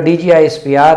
DGISPR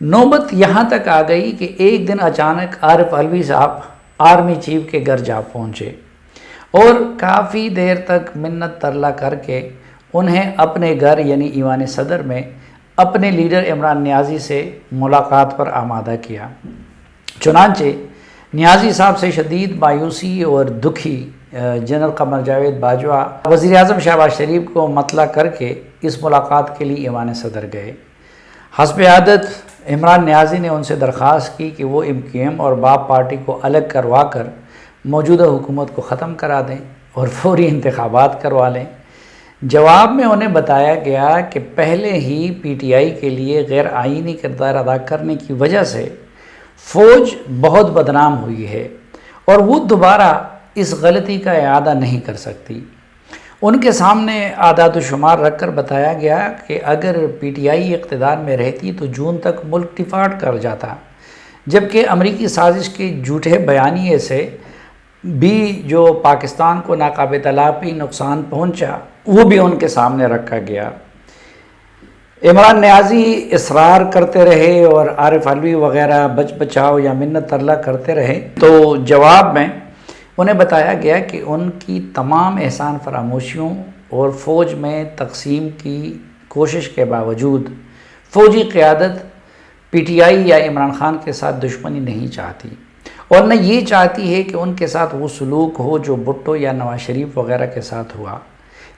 نوبت یہاں تک آ گئی کہ ایک دن اچانک عارف علوی صاحب آرمی چیف کے گھر جا پہنچے اور کافی دیر تک منت ترلا کر کے انہیں اپنے گھر یعنی ایوان صدر میں اپنے لیڈر عمران نیازی سے ملاقات پر آمادہ کیا۔ چنانچہ نیازی صاحب سے شدید مایوسی اور دکھی جنرل قمر جاوید باجوہ وزیر اعظم شہباز شریف کو مطلع کر کے اس ملاقات کے لیے ایوان صدر گئے۔ حسب عادت عمران نیازی نے ان سے درخواست کی کہ وہ MQM اور باب پارٹی کو الگ کروا کر موجودہ حکومت کو ختم کرا دیں اور فوری انتخابات کروا لیں۔ جواب میں انہیں بتایا گیا کہ پہلے ہی PTI کے لیے غیر آئینی کردار ادا کرنے کی وجہ سے فوج بہت بدنام ہوئی ہے اور وہ دوبارہ اس غلطی کا اعادہ نہیں کر سکتی۔ ان کے سامنے اعداد و شمار رکھ کر بتایا گیا کہ اگر PTI اقتدار میں رہتی تو جون تک ملک ڈیفالٹ کر جاتا، جبکہ امریکی سازش کے جھوٹے بیانیے سے بھی جو پاکستان کو ناقابل تلافی نقصان پہنچا وہ بھی ان کے سامنے رکھا گیا۔ عمران نیازی اصرار کرتے رہے اور عارف علوی وغیرہ بچ بچاؤ یا منت ترلا کرتے رہے، تو جواب میں انہیں بتایا گیا کہ ان کی تمام احسان فراموشیوں اور فوج میں تقسیم کی کوشش کے باوجود فوجی قیادت PTI یا عمران خان کے ساتھ دشمنی نہیں چاہتی اور نہ یہ چاہتی ہے کہ ان کے ساتھ وہ سلوک ہو جو بھٹو یا نواز شریف وغیرہ کے ساتھ ہوا،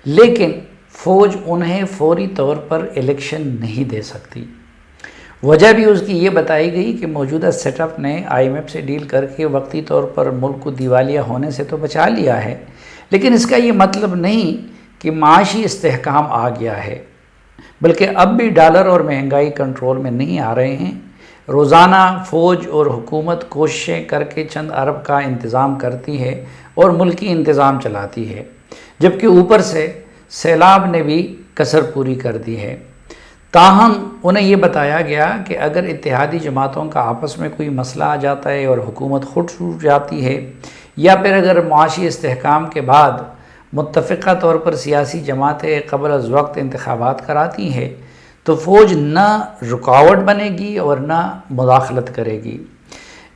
لیکن فوج انہیں فوری طور پر الیکشن نہیں دے سکتی۔ وجہ بھی اس کی یہ بتائی گئی کہ موجودہ سیٹ اپ نے IMF سے ڈیل کر کے وقتی طور پر ملک کو دیوالیہ ہونے سے تو بچا لیا ہے، لیکن اس کا یہ مطلب نہیں کہ معاشی استحکام آ گیا ہے، بلکہ اب بھی ڈالر اور مہنگائی کنٹرول میں نہیں آ رہے ہیں۔ روزانہ فوج اور حکومت کوششیں کر کے چند ارب کا انتظام کرتی ہے اور ملکی انتظام چلاتی ہے، جبکہ اوپر سے سیلاب نے بھی کسر پوری کر دی ہے۔ تاہم انہیں یہ بتایا گیا کہ اگر اتحادی جماعتوں کا آپس میں کوئی مسئلہ آ جاتا ہے اور حکومت خود ٹوٹ جاتی ہے، یا پھر اگر معاشی استحکام کے بعد متفقہ طور پر سیاسی جماعتیں قبل از وقت انتخابات کراتی ہیں، تو فوج نہ رکاوٹ بنے گی اور نہ مداخلت کرے گی۔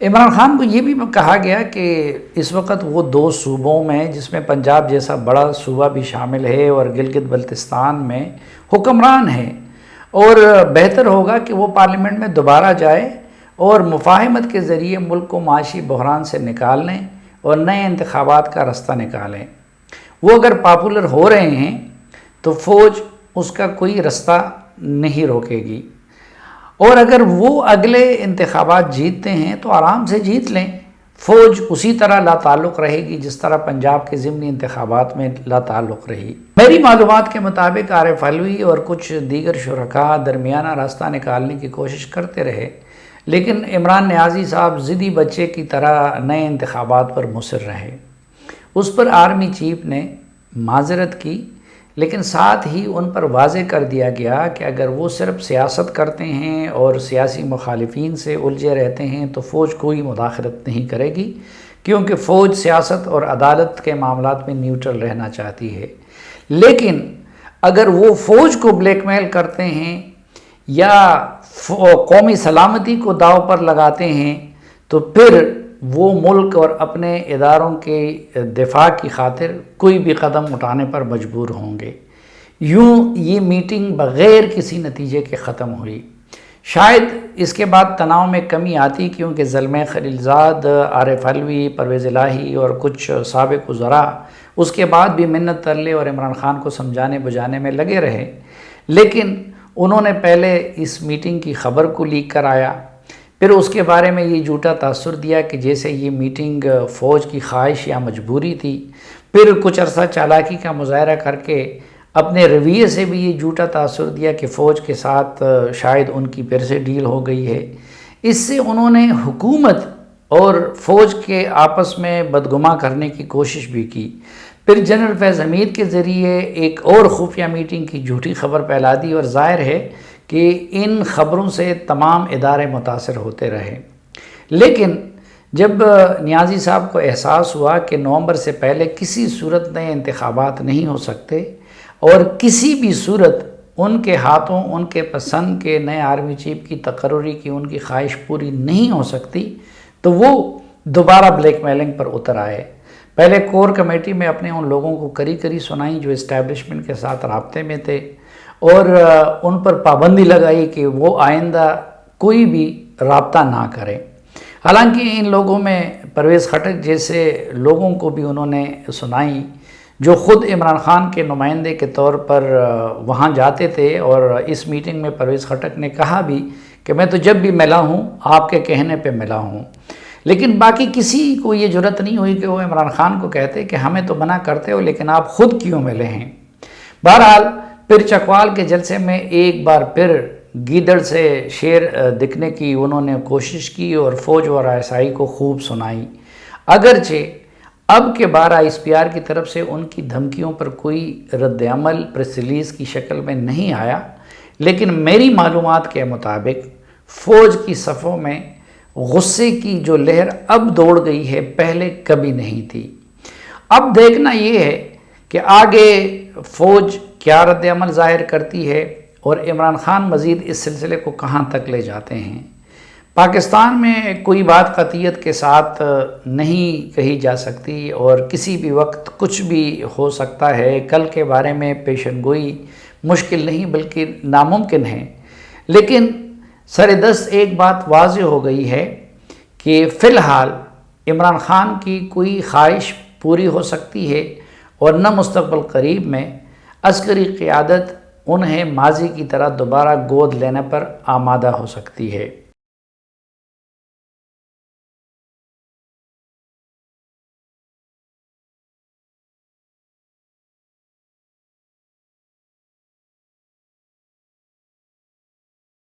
عمران خان کو یہ بھی کہا گیا کہ اس وقت وہ 2 صوبوں میں، جس میں پنجاب جیسا بڑا صوبہ بھی شامل ہے اور گلگت بلتستان میں حکمران ہے، اور بہتر ہوگا کہ وہ پارلیمنٹ میں دوبارہ جائے اور مفاہمت کے ذریعے ملک کو معاشی بحران سے نکال لیں اور نئے انتخابات کا رستہ نکالیں۔ وہ اگر پاپولر ہو رہے ہیں تو فوج اس کا کوئی رستہ نہیں روکے گی، اور اگر وہ اگلے انتخابات جیتتے ہیں تو آرام سے جیت لیں، فوج اسی طرح لا تعلق رہے گی جس طرح پنجاب کے ضمنی انتخابات میں لا تعلق رہی۔ میری معلومات کے مطابق عارف علوی اور کچھ دیگر شرکاء درمیانہ راستہ نکالنے کی کوشش کرتے رہے، لیکن عمران نیازی صاحب ضدی بچے کی طرح نئے انتخابات پر مصر رہے۔ اس پر آرمی چیف نے معذرت کی، لیکن ساتھ ہی ان پر واضح کر دیا گیا کہ اگر وہ صرف سیاست کرتے ہیں اور سیاسی مخالفین سے الجھے رہتے ہیں تو فوج کوئی مداخلت نہیں کرے گی، کیونکہ فوج سیاست اور عدالت کے معاملات میں نیوٹرل رہنا چاہتی ہے۔ لیکن اگر وہ فوج کو بلیک میل کرتے ہیں یا قومی سلامتی کو داؤ پر لگاتے ہیں تو پھر وہ ملک اور اپنے اداروں کے دفاع کی خاطر کوئی بھی قدم اٹھانے پر مجبور ہوں گے۔ یوں یہ میٹنگ بغیر کسی نتیجے کے ختم ہوئی۔ شاید اس کے بعد تناؤ میں کمی آتی، کیونکہ زلمے خلیلزاد، عارف علوی، پرویز الہی اور کچھ سابق وزراء اس کے بعد بھی منت ترلے اور عمران خان کو سمجھانے بجانے میں لگے رہے، لیکن انہوں نے پہلے اس میٹنگ کی خبر کو لیک کرایا، پھر اس کے بارے میں یہ جھوٹا تاثر دیا کہ جیسے یہ میٹنگ فوج کی خواہش یا مجبوری تھی، پھر کچھ عرصہ چالاکی کا مظاہرہ کر کے اپنے رویے سے بھی یہ جھوٹا تاثر دیا کہ فوج کے ساتھ شاید ان کی پھر سے ڈیل ہو گئی ہے۔ اس سے انہوں نے حکومت اور فوج کے آپس میں بدگما کرنے کی کوشش بھی کی۔ پھر جنرل فیض حمید کے ذریعے ایک اور خفیہ میٹنگ کی جھوٹی خبر پھیلا دی، اور ظاہر ہے کہ ان خبروں سے تمام ادارے متاثر ہوتے رہے۔ لیکن جب نیازی صاحب کو احساس ہوا کہ نومبر سے پہلے کسی صورت نئے انتخابات نہیں ہو سکتے اور کسی بھی صورت ان کے ہاتھوں ان کے پسند کے نئے آرمی چیف کی تقرری کی ان کی خواہش پوری نہیں ہو سکتی تو وہ دوبارہ بلیک میلنگ پر اتر آئے۔ پہلے کور کمیٹی میں اپنے ان لوگوں کو کری سنائی جو اسٹیبلشمنٹ کے ساتھ رابطے میں تھے، اور ان پر پابندی لگائی کہ وہ آئندہ کوئی بھی رابطہ نہ کرے۔ حالانکہ ان لوگوں میں پرویز خٹک جیسے لوگوں کو بھی انہوں نے سنائی جو خود عمران خان کے نمائندے کے طور پر وہاں جاتے تھے، اور اس میٹنگ میں پرویز خٹک نے کہا بھی کہ میں تو جب بھی ملا ہوں آپ کے کہنے پہ ملا ہوں، لیکن باقی کسی کو یہ جرات نہیں ہوئی کہ وہ عمران خان کو کہتے کہ ہمیں تو منع کرتے ہو لیکن آپ خود کیوں ملے ہیں۔ بہرحال پھر چکوال کے جلسے میں ایک بار پھر گیدڑ سے شیر دکھنے کی انہوں نے کوشش کی اور فوج اور آئی کو خوب سنائی۔ اگرچہ اب کے 12 ISPR کی طرف سے ان کی دھمکیوں پر کوئی رد عمل پریس ریلیز کی شکل میں نہیں آیا، لیکن میری معلومات کے مطابق فوج کی صفوں میں غصے کی جو لہر اب دوڑ گئی ہے پہلے کبھی نہیں تھی۔ اب دیکھنا یہ ہے کہ آگے فوج کیا رد عمل ظاہر کرتی ہے اور عمران خان مزید اس سلسلے کو کہاں تک لے جاتے ہیں۔ پاکستان میں کوئی بات قطعیت کے ساتھ نہیں کہی جا سکتی اور کسی بھی وقت کچھ بھی ہو سکتا ہے۔ کل کے بارے میں پیشن گوئی مشکل نہیں بلکہ ناممکن ہے، لیکن سردست ایک بات واضح ہو گئی ہے کہ فی الحال عمران خان کی کوئی خواہش پوری ہو سکتی ہے اور نہ مستقبل قریب میں عسکری قیادت انہیں ماضی کی طرح دوبارہ گود لینے پر آمادہ ہو سکتی ہے۔